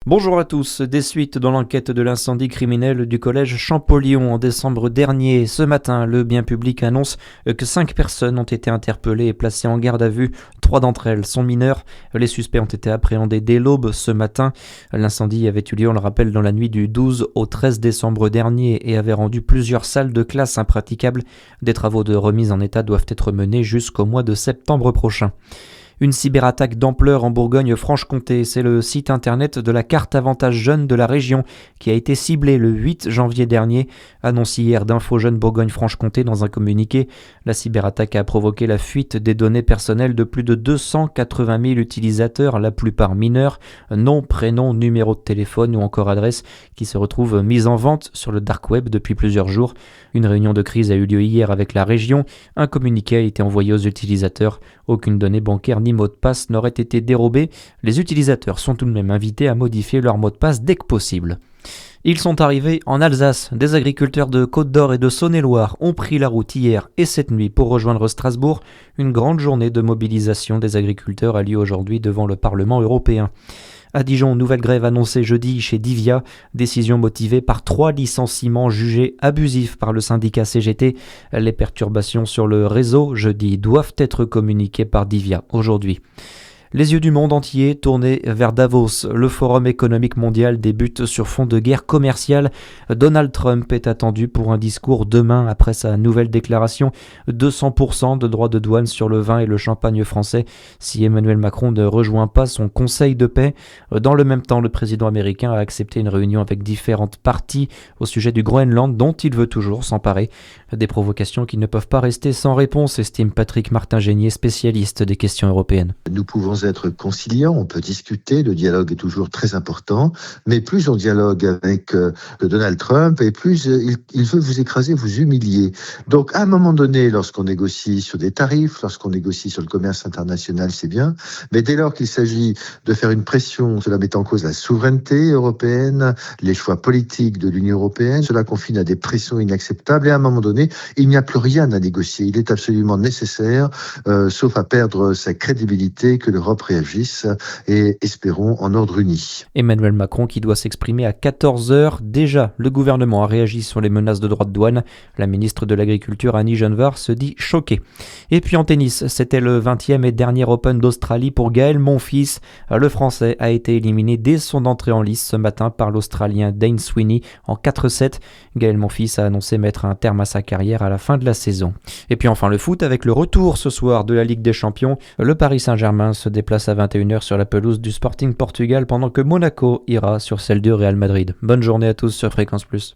Bonjour à tous, des suites dans l'enquête de l'incendie criminel du collège Champollion en décembre dernier. Ce matin, le bien public annonce que 5 personnes ont été interpellées et placées en garde à vue. 3 d'entre elles sont mineures. Les suspects ont été appréhendés dès l'aube ce matin. L'incendie avait eu lieu, on le rappelle, dans la nuit du 12 au 13 décembre dernier et avait rendu plusieurs salles de classe impraticables. Des travaux de remise en état doivent être menés jusqu'au mois de septembre prochain. Une cyberattaque d'ampleur en Bourgogne-Franche-Comté, c'est le site internet de la carte avantage jeunes de la région qui a été ciblé le 8 janvier dernier, annonce hier d'Info Jeunes Bourgogne-Franche-Comté dans un communiqué. La cyberattaque a provoqué la fuite des données personnelles de plus de 280 000 utilisateurs, la plupart mineurs, nom, prénom, numéro de téléphone ou encore adresse qui se retrouvent mises en vente sur le dark web depuis plusieurs jours. Une réunion de crise a eu lieu hier avec la région. Un communiqué a été envoyé aux utilisateurs. Aucune donnée bancaire ni mot de passe n'aurait été dérobé. Les utilisateurs sont tout de même invités à modifier leur mot de passe dès que possible. Ils sont arrivés en Alsace. Des agriculteurs de Côte-d'Or et de Saône-et-Loire ont pris la route hier et cette nuit pour rejoindre Strasbourg. Une grande journée de mobilisation des agriculteurs a lieu aujourd'hui devant le Parlement européen. À Dijon, nouvelle grève annoncée jeudi chez Divia, décision motivée par 3 licenciements jugés abusifs par le syndicat CGT. Les perturbations sur le réseau jeudi doivent être communiquées par Divia aujourd'hui. Les yeux du monde entier tournés vers Davos. Le Forum économique mondial débute sur fond de guerre commerciale. Donald Trump est attendu pour un discours demain après sa nouvelle déclaration. 200% de droits de douane sur le vin et le champagne français si Emmanuel Macron ne rejoint pas son conseil de paix. Dans le même temps, le président américain a accepté une réunion avec différentes parties au sujet du Groenland dont il veut toujours s'emparer. Des provocations qui ne peuvent pas rester sans réponse, estime Patrick Martin-Génier, spécialiste des questions européennes. Nous pouvons être conciliants, on peut discuter, le dialogue est toujours très important, mais plus on dialogue avec Donald Trump, et plus il veut vous écraser, vous humilier. Donc à un moment donné, lorsqu'on négocie sur des tarifs, lorsqu'on négocie sur le commerce international, c'est bien, mais dès lors qu'il s'agit de faire une pression, cela met en cause la souveraineté européenne, les choix politiques de l'Union européenne, cela confine à des pressions inacceptables, et à un moment donné, il n'y a plus rien à négocier. Il est absolument nécessaire, sauf à perdre sa crédibilité, que l'Europe réagisse et espérons en ordre uni. Emmanuel Macron qui doit s'exprimer à 14h. Déjà, le gouvernement a réagi sur les menaces de droits de douane. La ministre de l'Agriculture Annie Genevard se dit choquée. Et puis en tennis, c'était le 20e et dernier Open d'Australie pour Gaël Monfils. Le Français a été éliminé dès son entrée en lice ce matin par l'Australien Dane Sweeney en 4-7. Gaël Monfils a annoncé mettre un terme à sa carrière à la fin de la saison. Et puis enfin le foot avec le retour ce soir de la Ligue des Champions. Le Paris Saint-Germain se déplace à 21h sur la pelouse du Sporting Portugal pendant que Monaco ira sur celle du Real Madrid. Bonne journée à tous sur Fréquence Plus.